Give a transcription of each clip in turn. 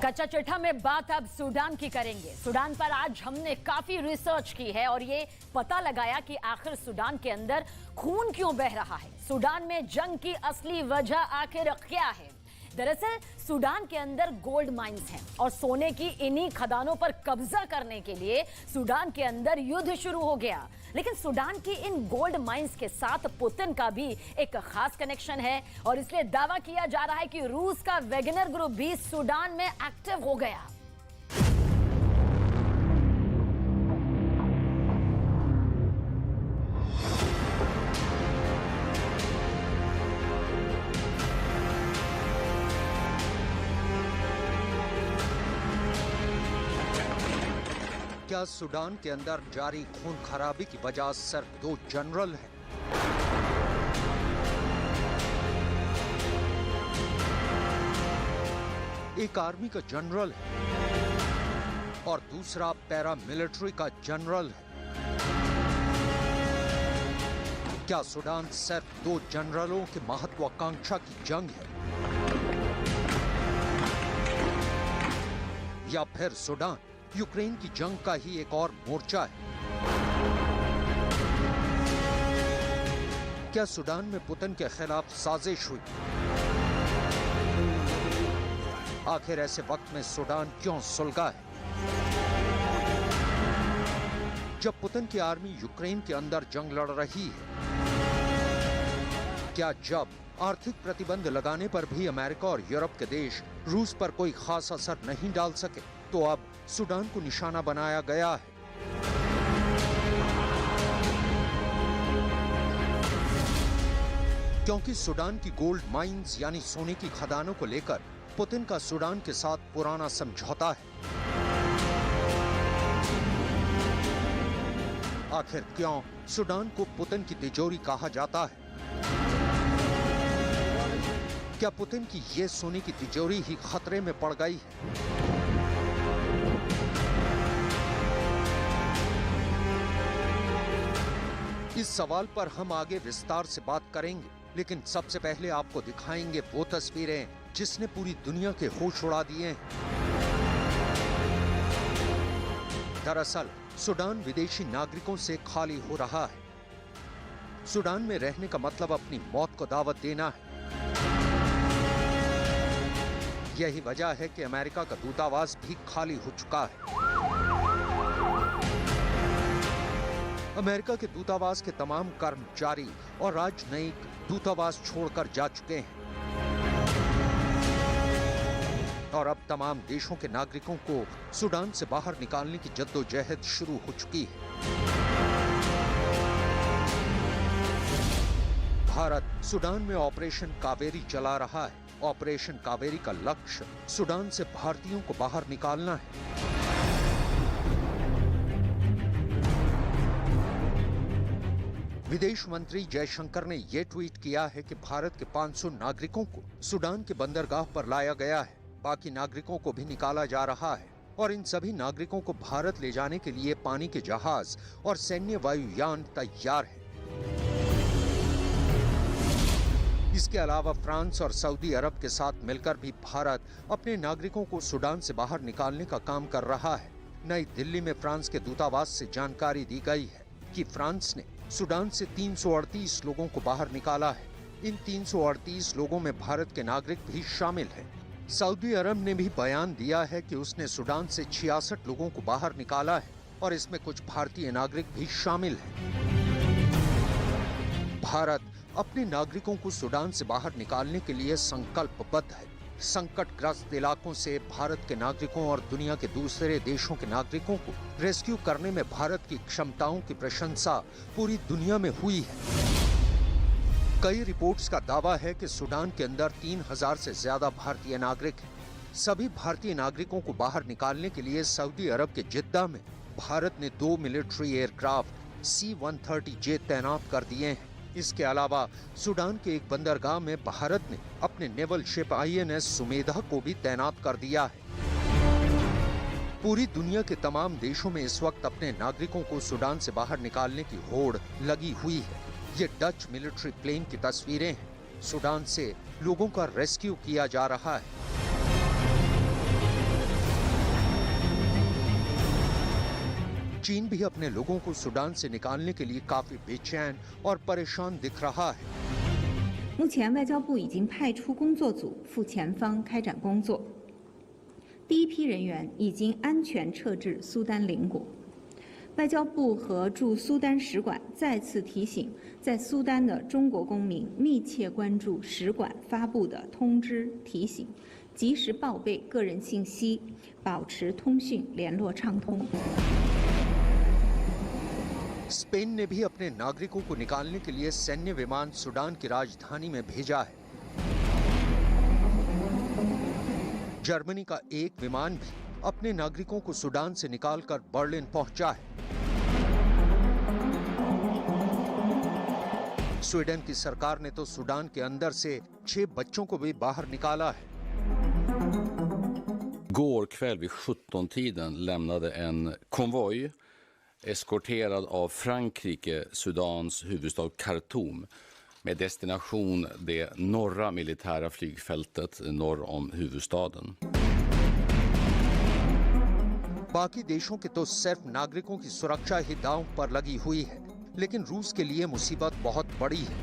कच्चा चिट्ठा में बात अब सूडान की करेंगे। सूडान पर आज हमने काफी रिसर्च की है और ये पता लगाया कि आखिर सूडान के अंदर खून क्यों बह रहा है। सूडान में जंग की असली वजह आखिर क्या है? दरअसल सूडान के अंदर गोल्ड माइंस हैं और सोने की इन्हीं खदानों पर कब्जा करने के लिए सूडान के अंदर युद्ध शुरू हो गया। लेकिन सूडान की इन गोल्ड माइंस के साथ पुतिन का भी एक खास कनेक्शन है और इसलिए दावा किया जा रहा है कि रूस का वैगनर ग्रुप भी सूडान में एक्टिव हो गया। क्या सूडान के अंदर जारी खून खराबी की वजह सिर्फ दो जनरल हैं? एक आर्मी का जनरल है और दूसरा पैरामिलिट्री का जनरल है। क्या सूडान सिर्फ दो जनरलों की महत्वाकांक्षा की जंग है या फिर सूडान यूक्रेन की जंग का ही एक और मोर्चा है? क्या सूडान में पुतिन के खिलाफ साजिश हुई? आखिर ऐसे वक्त में सूडान क्यों सुलगा है? जब पुतिन की आर्मी यूक्रेन के अंदर जंग लड़ रही है, क्या जब आर्थिक प्रतिबंध लगाने पर भी अमेरिका और यूरोप के देश रूस पर कोई खास असर नहीं डाल सके, तो अब सूडान को निशाना बनाया गया है। क्योंकि सूडान की गोल्ड माइंस यानी सोने की खदानों को लेकर पुतिन का सूडान के साथ पुराना समझौता है। आखिर क्यों सूडान को पुतिन की तिजोरी कहा जाता है? क्या पुतिन की ये सोने की तिजोरी ही खतरे में पड़ गई है? इस सवाल पर हम आगे विस्तार से बात करेंगे, लेकिन सबसे पहले आपको दिखाएंगे वो तस्वीरें जिसने पूरी दुनिया के होश उड़ा दिए हैं। दरअसल सूडान विदेशी नागरिकों से खाली हो रहा है। सूडान में रहने का मतलब अपनी मौत को दावत देना है। यही वजह है कि अमेरिका का दूतावास भी खाली हो चुका है। अमेरिका के दूतावास के तमाम कर्मचारी और राजनयिक दूतावास छोड़कर जा चुके हैं और अब तमाम देशों के नागरिकों को सूडान से बाहर निकालने की जद्दोजहद शुरू हो चुकी है। भारत सूडान में ऑपरेशन कावेरी चला रहा है। ऑपरेशन कावेरी का लक्ष्य सूडान से भारतीयों को बाहर निकालना है। विदेश मंत्री जयशंकर ने यह ट्वीट किया है कि भारत के 500 नागरिकों को सूडान के बंदरगाह पर लाया गया है। बाकी नागरिकों को भी निकाला जा रहा है और इन सभी नागरिकों को भारत ले जाने के लिए पानी के जहाज और सैन्य वायुयान तैयार है। इसके अलावा फ्रांस और सऊदी अरब के साथ मिलकर भी भारत अपने नागरिकों को सूडान से बाहर निकालने का काम कर रहा है। नई दिल्ली में फ्रांस के दूतावास से जानकारी दी गई है कि फ्रांस ने सूडान से 338 लोगों को बाहर निकाला है। इन 338 लोगों में भारत के नागरिक भी शामिल हैं। सऊदी अरब ने भी बयान दिया है कि उसने सूडान से 66 लोगों को बाहर निकाला है और इसमें कुछ भारतीय नागरिक भी शामिल हैं। भारत अपने नागरिकों को सूडान से बाहर निकालने के लिए संकल्पबद्ध है। संकटग्रस्त इलाकों से भारत के नागरिकों और दुनिया के दूसरे देशों के नागरिकों को रेस्क्यू करने में भारत की क्षमताओं की प्रशंसा पूरी दुनिया में हुई है। कई रिपोर्ट्स का दावा है कि सूडान के अंदर 3000 से ज्यादा भारतीय नागरिक हैं। सभी भारतीय नागरिकों को बाहर निकालने के लिए सऊदी अरब के जिद्दा में भारत ने 2 मिलिट्री एयरक्राफ्ट C-130J तैनात कर दिए हैं। इसके अलावा सूडान के एक बंदरगाह में भारत ने अपने नेवल शिप INS सुमेधा को भी तैनात कर दिया है। पूरी दुनिया के तमाम देशों में इस वक्त अपने नागरिकों को सूडान से बाहर निकालने की होड़ लगी हुई है। ये डच मिलिट्री प्लेन की तस्वीरें हैं। सूडान से लोगों का रेस्क्यू किया जा रहा है। चीन भी अपने लोगों को सूडान से निकालने के लिए काफी बेचैन और परेशान दिख रहा है। 目前，外交部已经派出工作组赴前方开展工作。第一批人员已经安全撤至苏丹邻国。外交部和驻苏丹使馆再次提醒在苏丹的中国公民密切关注使馆发布的通知提醒，及时报备个人信息，保持通讯联络畅通。 स्पेन ने भी अपने नागरिकों को निकालने के लिए सैन्य विमान सूडान की राजधानी में भेजा है। जर्मनी का एक विमान भी अपने नागरिकों को सूडान से निकालकर बर्लिन पहुंचा है। स्वीडन की सरकार ने तो सूडान के अंदर से 6 बच्चों को भी बाहर निकाला है। Går kväll vid 17-tiden lämnade en konvoj eskorterad av Frankrike, Sudans huvudstad Khartoum med destination det norra militära flygfältet norr om huvudstaden. बाकी देशों के तो सिर्फ नागरिकों की सुरक्षा ही दांव पर लगी हुई है, लेकिन रूस के लिए मुसीबत बहुत बड़ी है,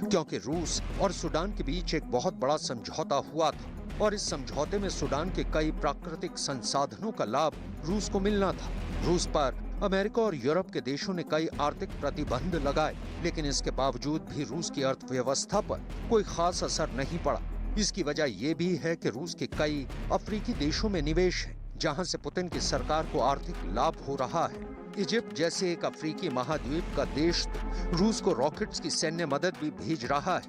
क्योंकि रूस और सूडान के बीच एक बहुत बड़ा समझौता हुआ था और इस समझौते में सूडान के कई प्राकृतिक संसाधनों का लाभ रूस को मिलना था। रूस पर अमेरिका और यूरोप के देशों ने कई आर्थिक प्रतिबंध लगाए, लेकिन इसके बावजूद भी रूस की अर्थव्यवस्था पर कोई खास असर नहीं पड़ा। इसकी वजह यह भी है कि रूस के कई अफ्रीकी देशों में निवेश है, जहां से पुतिन की सरकार को आर्थिक लाभ हो रहा है। इजिप्ट जैसे एक अफ्रीकी महाद्वीप का देश तो रूस को रॉकेट्स की सैन्य मदद भी भेज रहा है।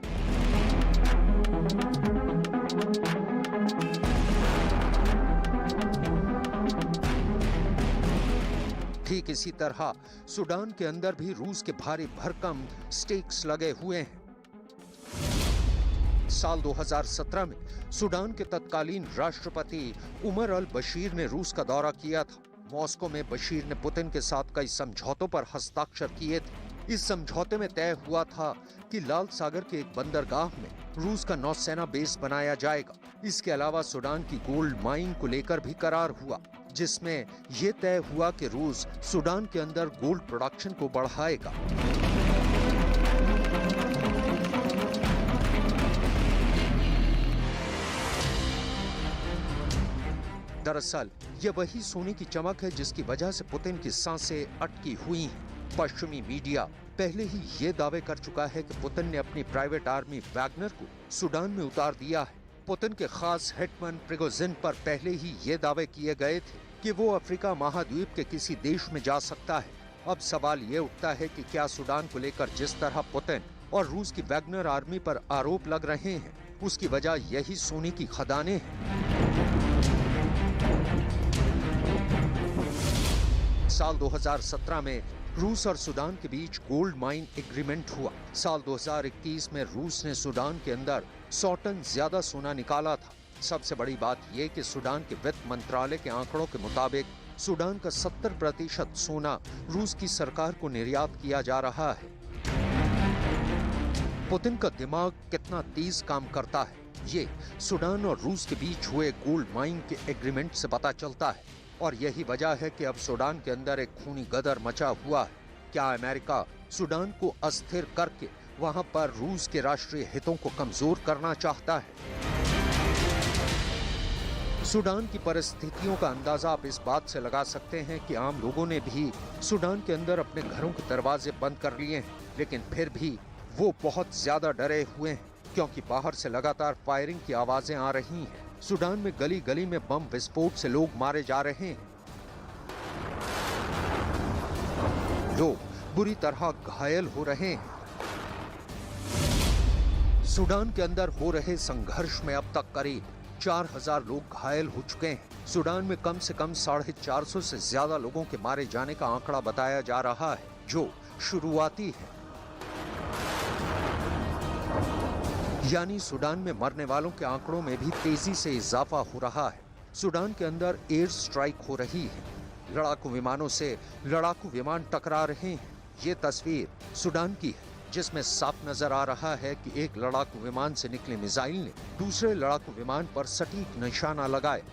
ठीक इसी तरह सूडान के अंदर भी रूस के भारी भरकम स्टेक्स लगे हुए हैं। साल 2017 में सूडान के तत्कालीन राष्ट्रपति उमर अल बशीर ने रूस का दौरा किया था। मॉस्को में बशीर ने पुतिन के साथ कई समझौतों पर हस्ताक्षर किए थे। इस समझौते में तय हुआ था कि लाल सागर के एक बंदरगाह में रूस का नौसेना बेस बनाया जाएगा। इसके अलावा सूडान की गोल्ड माइन को लेकर भी करार हुआ, जिसमें यह तय हुआ कि रूस सूडान के अंदर गोल्ड प्रोडक्शन को बढ़ाएगा। दरअसल यह वही सोने की चमक है जिसकी वजह से पुतिन की सांसें अटकी हुई हैं। पश्चिमी मीडिया पहले ही ये दावे कर चुका है कि पुतिन ने अपनी प्राइवेट आर्मी वैगनर को सूडान में उतार दिया है। पुतिन के खास हिटमैन प्रिगोजिन पर पहले ही ये दावे किए गए थे कि वो अफ्रीका महाद्वीप के किसी देश में जा सकता है। अब सवाल ये उठता है कि क्या सूडान को लेकर जिस तरह पुतिन और रूस की वैगनर आर्मी पर आरोप लग रहे हैं, उसकी वजह यही सोने की खदानें हैं। साल 2017 में रूस और सूडान के बीच गोल्ड माइन एग्रीमेंट हुआ। साल 2021 में रूस ने सूडान के अंदर 100 टन ज्यादा सोना निकाला था। सबसे बड़ी बात यह कि सूडान के वित्त मंत्रालय के आंकड़ों के मुताबिक सूडान का 70% सोना रूस की सरकार को निर्यात किया जा रहा है। पुतिन का दिमाग कितना तेज काम करता है, ये सूडान और रूस के बीच हुए गोल्ड माइन के एग्रीमेंट से पता चलता है। और यही वजह है कि अब सूडान के अंदर एक खूनी गदर मचा हुआ है। क्या अमेरिका सूडान को अस्थिर करके वहां पर रूस के राष्ट्रीय हितों को कमजोर करना चाहता है? सूडान की परिस्थितियों का अंदाजा आप इस बात से लगा सकते हैं कि आम लोगों ने भी सूडान के अंदर अपने घरों के दरवाजे बंद कर लिए हैं, लेकिन फिर भी वो बहुत ज्यादा डरे हुए हैं, क्योंकि बाहर से लगातार फायरिंग की आवाजें आ रही हैं। सूडान में गली गली में बम विस्फोट से लोग मारे जा रहे हैं, लोग बुरी तरह घायल हो रहे हैं। सूडान के अंदर हो रहे संघर्ष में अब तक करीब 4000 लोग घायल हो चुके हैं। सूडान में कम से कम 450 से ज्यादा लोगों के मारे जाने का आंकड़ा बताया जा रहा है, जो शुरुआती है। यानी सूडान में मरने वालों के आंकड़ों में भी तेजी से इजाफा हो रहा है। सूडान के अंदर एयर स्ट्राइक हो रही है, लड़ाकू विमानों से लड़ाकू विमान टकरा रहे हैं। ये तस्वीर सूडान की है, जिसमें साफ नजर आ रहा है कि एक लड़ाकू विमान से निकले मिसाइल ने दूसरे लड़ाकू विमान पर सटीक निशाना लगाया।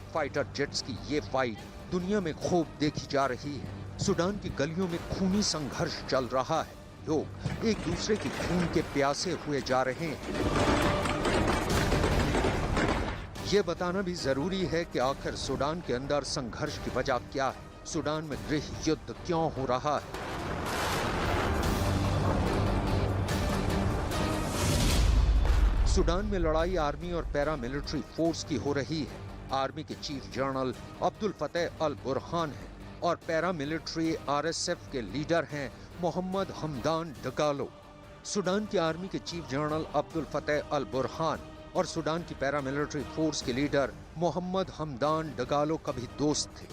फाइटर जेट्स की ये फाइट दुनिया में खूब देखी जा रही है। सूडान की गलियों में खूनी संघर्ष चल रहा है। लोग एक दूसरे की खून के प्यासे हुए जा रहे हैं। ये बताना भी जरूरी है कि आखिर सूडान के अंदर संघर्ष की वजह क्या है। सूडान में गृह युद्ध क्यों हो रहा है? सूडान में लड़ाई आर्मी और पैरामिलिट्री फोर्स की हो रही है। आर्मी के चीफ जनरल अब्दुल फतेह अल बुरहान हैं और पैरामिलिट्री आरएसएफ के लीडर हैं मोहम्मद हमदान डगालो। सूडान की आर्मी के चीफ जनरल अब्दुल फतेह अल बुरहान और सूडान की पैरामिलिट्री फोर्स के लीडर मोहम्मद हमदान डगालो कभी दोस्त थे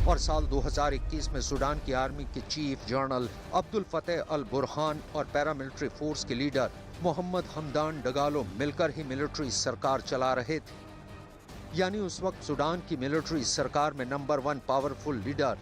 और साल 2021 में सूडान की आर्मी के चीफ जनरल अब्दुल फतेह अल बुरहान और पैरामिलिट्री फोर्स के लीडर मोहम्मद हमदान डगालो मिलकर ही मिलिट्री सरकार चला रहे थे। यानी उस वक्त सूडान की मिलिट्री सरकार में नंबर 1 पावरफुल लीडर